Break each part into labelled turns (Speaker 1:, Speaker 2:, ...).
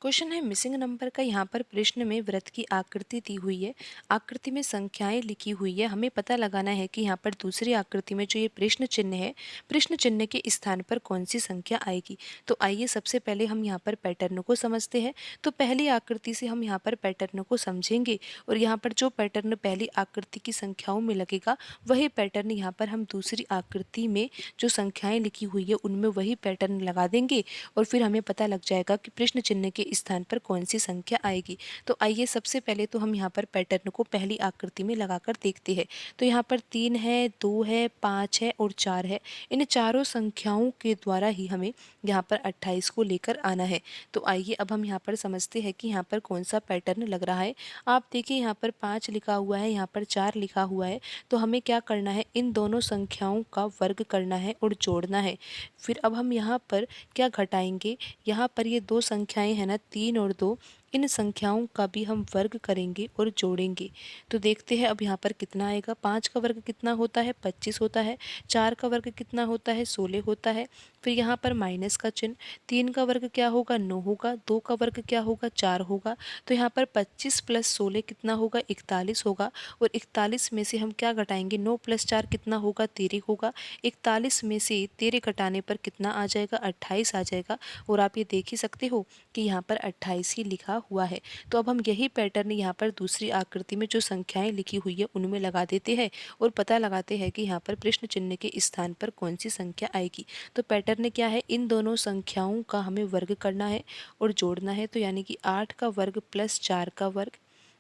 Speaker 1: Question है missing number का। यहाँ पर प्रश्न में वृत्त की आकृति दी हुई है। आकृति में संख्याएं लिखी हुई है। हमें पता लगाना है कि यहाँ पर दूसरी आकृति में जो ये प्रश्न चिन्ह है, प्रश्न चिन्ह के स्थान पर कौन सी संख्या आएगी। तो आइए सबसे पहले हम यहाँ पर पैटर्न को समझते हैं। तो पहली आकृति से हम यहाँ पर पैटर्न को समझेंगे और यहाँ पर जो पैटर्न पहली आकृति की संख्याओं में लगेगा वही पैटर्न यहाँ पर हम दूसरी आकृति में जो संख्याएं लिखी हुई है उनमें वही पैटर्न लगा देंगे और फिर हमें पता लग जाएगा कि प्रश्न चिन्ह के स्थान पर कौन सी संख्या आएगी। तो आइए सबसे पहले तो हम यहाँ पर पैटर्न को पहली आकृति में लगाकर देखते हैं। तो यहाँ पर 3 है, 2 है, 5 है और 4 है। इन चारों संख्याओं के द्वारा ही हमें यहाँ पर 28 को लेकर आना है। तो आइए अब हम यहाँ पर समझते हैं कि यहाँ पर कौन सा पैटर्न लग रहा है। आप देखिए यहाँ पर 5 लिखा हुआ है, यहाँ पर 4 लिखा हुआ है। तो हमें क्या करना है, इन दोनों संख्याओं का वर्ग करना है और जोड़ना है। फिर अब हम यहाँ पर क्या घटाएंगे, यहाँ पर ये दो संख्याएं हैं ना, 3 और 2, इन संख्याओं का भी हम वर्ग करेंगे और जोड़ेंगे। तो देखते हैं अब यहाँ पर कितना आएगा। 5 का वर्ग कितना होता है, 25 होता है। 4 का वर्ग कितना होता है, 16 होता है। फिर यहाँ पर माइनस का चिन्ह। 3 का वर्ग क्या होगा, 9 होगा। 2 का वर्ग क्या होगा, 4 होगा। तो यहाँ पर 25 प्लस 16 कितना होगा, 41 होगा। और 41 में से हम क्या घटाएंगे, 9 प्लस 4 कितना होगा, 13 होगा। 41 में से 13 घटाने पर कितना आ जाएगा, 28 आ जाएगा। और आप ये देख ही सकते हो कि यहाँ पर 28 ही लिखा हुआ है। तो अब हम यही पैटर्न यहाँ पर दूसरी आकृति में जो संख्याएं लिखी हुई है उनमें लगा देते हैं और पता लगाते हैं कि यहाँ पर प्रश्न चिन्ह के स्थान पर कौन सी संख्या आएगी। तो पैटर्न क्या है, इन दोनों संख्याओं का हमें वर्ग करना है और जोड़ना है। तो यानी कि 8 का वर्ग प्लस 4 का वर्ग।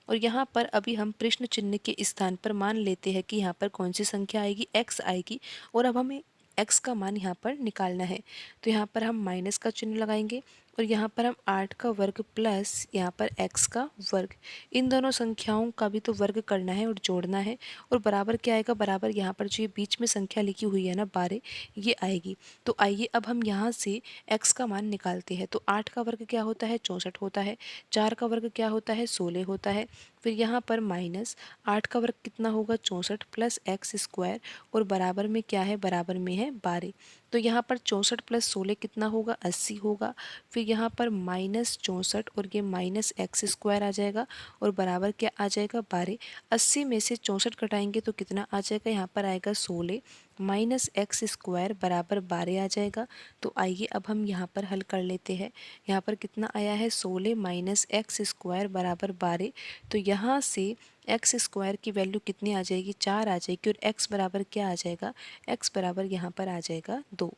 Speaker 1: और यहाँ पर अभी हम प्रश्न चिन्ह के स्थान पर मान लेते हैं कि यहाँ पर कौन सी संख्या आएगी, x आएगी। और अब हमें x का मान यहाँ पर निकालना है। तो यहाँ पर हम माइनस का चिन्ह लगाएंगे और यहाँ पर हम 8 का वर्ग प्लस यहाँ पर x का वर्ग, इन दोनों संख्याओं का भी तो वर्ग करना है और जोड़ना है। और बराबर क्या आएगा, बराबर यहाँ पर जो ये बीच में संख्या लिखी हुई है ना 12, ये आएगी। तो आइए अब हम यहाँ से x का मान निकालते हैं। तो 8 का वर्ग क्या होता है, 64 होता है। 4 का वर्ग क्या होता है, 16 होता है। फिर यहाँ पर माइनस 8 का वर्ग कितना होगा, 64 प्लस एक्स स्क्वायर। और बराबर में क्या है, बराबर में है 12। तो यहाँ पर 64 प्लस 16 कितना होगा, 80 होगा। फिर यहाँ पर माइनस 64 और ये माइनस एक्स स्क्वायर आ जाएगा और बराबर क्या आ जाएगा, 12। 80 में से 64 घटाएंगे तो कितना आ जाएगा, यहाँ पर आएगा 16 माइनस एक्स स्क्वायर बराबर 12 आ जाएगा। तो आइए अब हम यहाँ पर हल कर लेते हैं। यहाँ पर कितना आया है, 16 माइनस एक्स स्क्वायर बराबर 12। तो यहाँ से एक्स स्क्वायर की वैल्यू कितनी आ जाएगी, 4 आ जाएगी। और x बराबर क्या आ जाएगा, x बराबर यहाँ पर आ जाएगा 2।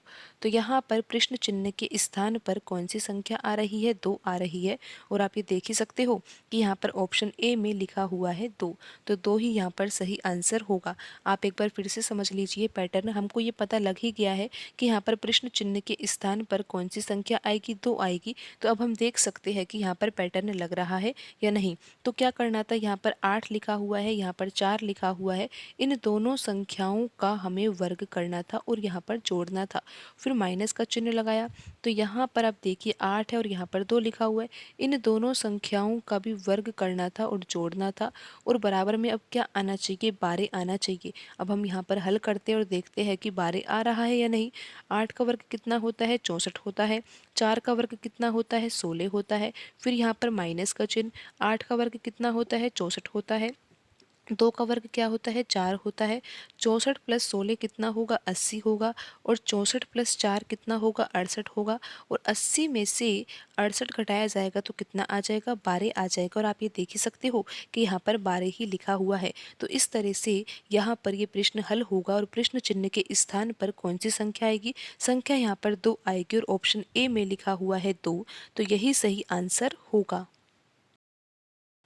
Speaker 1: तो यहाँ पर प्रश्न चिन्ह के स्थान पर कौन सी संख्या आ रही है, 2 आ रही है। और आप ये देख ही सकते हो कि यहाँ पर ऑप्शन ए में लिखा हुआ है 2। तो 2 ही यहाँ पर सही आंसर होगा। आप एक बार फिर से समझ लीजिए पैटर्न। हमको ये पता लग ही गया है कि यहाँ पर प्रश्न चिन्ह के स्थान पर कौन सी संख्या आएगी, 2 आएगी। तो अब हम देख सकते हैं कि यहाँ पर पैटर्न लग रहा है या नहीं। तो क्या करना था, यहाँ पर 8 लिखा हुआ है, यहाँ पर 4 लिखा हुआ है। इन दोनों संख्याओं का हमें वर्ग करना था और यहाँ पर जोड़ना था। फिर माइनस का चिन्ह लगाया। तो यहाँ पर आप देखिए 8 है और यहाँ पर 2 लिखा हुआ है। इन दोनों संख्याओं का भी वर्ग करना था और जोड़ना था। और बराबर में अब क्या आना चाहिए, 12 आना चाहिए। अब हम यहाँ पर हल करते हैं और देखते हैं कि 12 आ रहा है या नहीं। 8 का वर्ग कितना होता है, 64 होता है। 4 का वर्ग कितना होता है, 16 होता है। फिर यहाँ पर माइनस का चिन्ह। 8 का वर्ग कितना होता है, 64 होता है। 2 का वर्ग क्या होता है, 4 होता है। 64 प्लस 16 कितना होगा, 80 होगा। और 64 प्लस 4 कितना होगा, 68 होगा। और 80 में से 68 घटाया जाएगा तो कितना आ जाएगा, 12 आ जाएगा। और आप ये देख ही सकते हो कि यहाँ पर 12 ही लिखा हुआ है। तो इस तरह से यहाँ पर ये प्रश्न हल होगा और प्रश्न चिन्ह के स्थान पर कौन सी संख्या आएगी, संख्या यहाँ पर 2 आएगी और ऑप्शन ए में लिखा हुआ है 2। तो यही सही आंसर होगा।